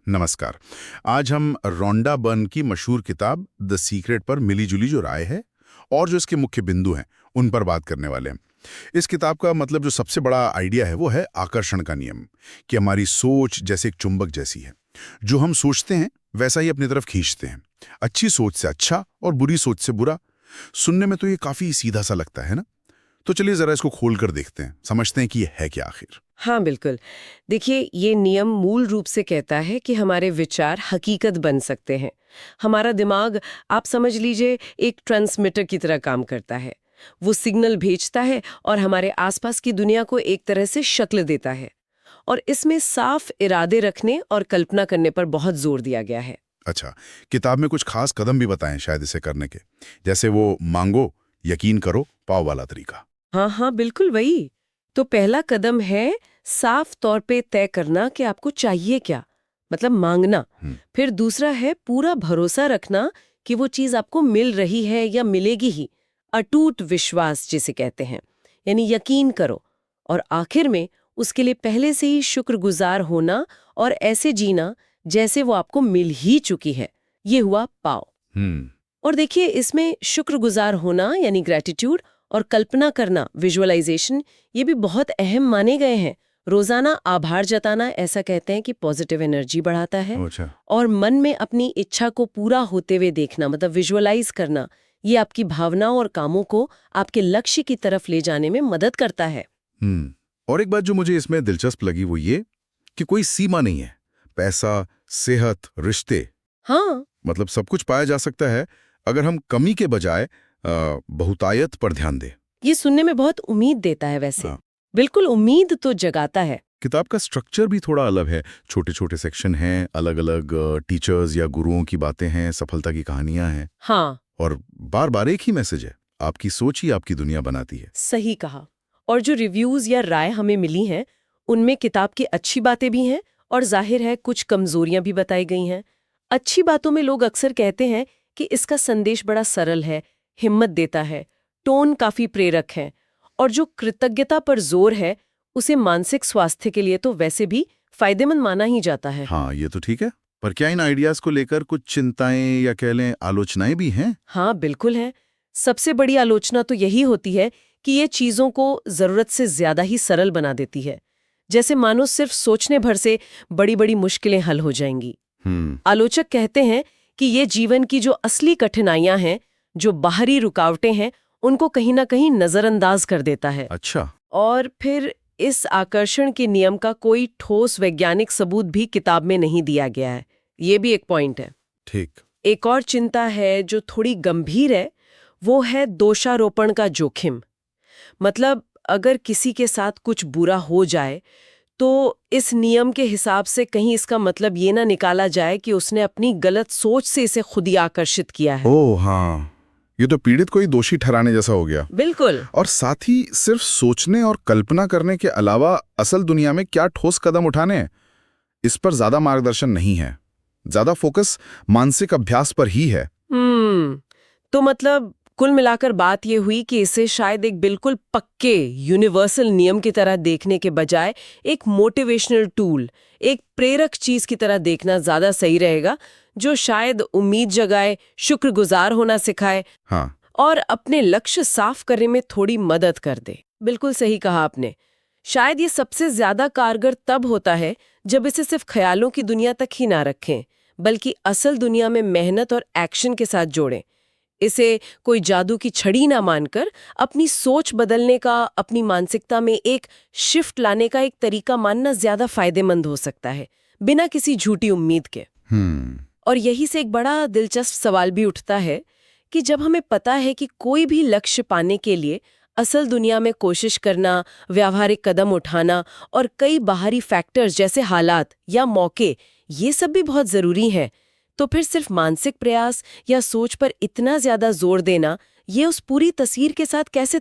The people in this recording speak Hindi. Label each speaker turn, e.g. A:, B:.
A: नमस्कार। आज हम रॉन्डा बर्न की मशहूर किताब द सीक्रेट पर मिली-जुली जो राय है और जो इसके मुख्य बिंदु हैं, उन पर बात करने वाले हैं। इस किताब का मतलब जो सबसे बड़ा आइडिया है, वो है आकर्षण का नियम, कि हमारी सोच जैसे एक चुंबक जैसी है। जो हम सोचते हैं, वैसा ही अपनी तरफ खींचते हैं। अच्छी सोच से अच्छा और बुरी सोच से बुरा। सुनने में तो ये काफी सीधा-सा लगता है ना? तो चलिए जरा इसको खोल कर देखते हैं, समझते हैं कि ये है क्या आखिर।
B: हाँ बिल्कुल। देखिए, ये नियम मूल रूप से कहता है कि हमारे विचार हकीकत बन सकते हैं। हमारा दिमाग, आप समझ लीजिए, एक ट्रांसमीटर की तरह काम करता है। वो सिग्नल भेजता है और हमारे आसपास की दुनिया को एक तरह से शक्ल देता है। और इसमें साफ इरादे रखने और कल्पना करने पर बहुत जोर दिया गया है।
A: अच्छा, किताब में कुछ खास कदम भी बताएं शायद इसे करने के, जैसे वो मांगो, यकीन करो, पाओ वाला तरीका।
B: हाँ हाँ, बिल्कुल वही। तो पहला कदम है साफ तौर पे तय करना कि आपको चाहिए क्या, मतलब मांगना। फिर दूसरा है पूरा भरोसा रखना कि वो चीज आपको मिल रही है या मिलेगी ही। अटूट विश्वास जिसे कहते हैं, यानी यकीन करो। और आखिर में उसके लिए पहले से ही शुक्रगुजार होना और ऐसे जीना जैसे वो आपको मिल ही चुकी है। ये हुआ पाओ। और देखिए, इसमें शुक्रगुजार होना यानी ग्रेटिट्यूड और कल्पना करना विजुअलाइजेशन, ये भी बहुत अहम माने गए हैं। रोजाना आभार जताना, ऐसा कहते हैं कि पॉजिटिव एनर्जी बढ़ाता है।
A: अच्छा।
B: और मन में अपनी इच्छा को पूरा होते हुए देखना, मतलब विजुअलाइज करना, ये आपकी भावनाओं और कामों को आपके लक्ष्य की तरफ ले जाने में मदद करता है।
A: और एक बात जो मुझे इसमें दिलचस्प लगी वो ये कि कोई सीमा नहीं है। पैसा, सेहत, रिश्ते,
B: हाँ,
A: मतलब सब कुछ पाया जा सकता है अगर हम कमी के बजाय बहुतायत पर ध्यान दें।
B: ये सुनने में बहुत उम्मीद देता है वैसे।
A: हाँ।
B: बिल्कुल, उम्मीद तो जगाता है।
A: किताब का स्ट्रक्चर भी थोड़ा अलग है। छोटे छोटे सेक्शन हैं, अलग अलग टीचर्स या गुरुओं की बातें हैं, सफलता की कहानियां हैं।
B: हाँ,
A: और बार बार एक ही मैसेज है, आपकी सोच ही आपकी दुनिया बनाती है।
B: सही कहा। और जो रिव्यूज या राय हमें मिली हैं, उनमें किताब की अच्छी बातें भी हैं और जाहिर है कुछ कमजोरियां भी बताई गई हैं। अच्छी बातों में लोग अक्सर कहते हैं कि इसका संदेश बड़ा सरल है, हिम्मत देता है, टोन काफी प्रेरक है। और जो कृतज्ञता पर जोर है, उसे मानसिक स्वास्थ्य के लिए तो वैसे भी फायदेमंद माना ही जाता है।
A: हाँ, ये तो ठीक है, पर क्या इन आइडियाज को लेकर कुछ चिंताएं या कह लें आलोचनाएं भी हैं?
B: हाँ, बिल्कुल है। सबसे बड़ी आलोचना तो यही होती है कि ये चीजों को जरूरत से ज्यादा ही सरल बना देती है। जैसे मानो सिर्फ सोचने भर से बड़ी बड़ी मुश्किलें हल हो जाएंगी। आलोचक कहते हैं कि ये जीवन की जो असली कठिनाइयां हैं, जो बाहरी रुकावटें हैं, उनको कहीं ना कहीं नजरअंदाज कर देता है।
A: अच्छा।
B: और फिर इस आकर्षण के नियम का कोई ठोस वैज्ञानिक सबूत भी किताब में नहीं दिया गया है। ये भी एक पॉइंट है।
A: ठीक।
B: एक और चिंता है जो थोड़ी गंभीर है, वो है दोषारोपण का जोखिम। मतलब अगर किसी के साथ कुछ बुरा हो जाए, तो इस नियम के हिसाब से कहीं इसका मतलब ये ना निकाला जाए कि उसने अपनी गलत सोच से इसे खुद ही आकर्षित किया है।
A: ओह हाँ, ये तो पीड़ित को ही दोषी ठहराने जैसा हो गया।
B: बिल्कुल।
A: और साथ ही सिर्फ सोचने और कल्पना करने के अलावा असल दुनिया में क्या ठोस कदम उठाने हैं, इस पर ज्यादा मार्गदर्शन नहीं है। ज्यादा फोकस मानसिक अभ्यास पर ही है।
B: तो मतलब कुल मिलाकर बात ये हुई कि इसे शायद एक बिल्कुल पक्के यूनिवर्सल नियम की तरह देखने के बजाय एक मोटिवेशनल टूल, एक प्रेरक चीज की तरह देखना ज्यादा सही रहेगा, जो शायद उम्मीद जगाए, शुक्रगुजार होना सिखाए।
A: हाँ।
B: और अपने लक्ष्य साफ करने में थोड़ी मदद कर दे। बिल्कुल सही कहा आपने। शायद ये सबसे ज्यादा कारगर तब होता है जब इसे सिर्फ ख्यालों की दुनिया तक ही ना रखें, बल्कि असल दुनिया में मेहनत और एक्शन के साथ जोड़ें। इसे कोई जादू की छड़ी ना मानकर अपनी सोच बदलने का, अपनी मानसिकता में एक शिफ्ट लाने का एक तरीका मानना ज्यादा फायदेमंद हो सकता है, बिना किसी झूठी उम्मीद के। और यही से एक बड़ा दिलचस्प सवाल भी उठता है कि जब हमें पता है कि कोई भी लक्ष्य पाने के लिए असल दुनिया में कोशिश करना, व्यावहारिक कदम उठाना और कई बाहरी फैक्टर्स जैसे हालात या मौके, ये सब भी बहुत जरूरी हैं, तो फिर सिर्फ मानसिक प्रयास या सोच पर इतना ज्यादा जोर देना, ये उस पूरी तस्वीर के साथ कैसे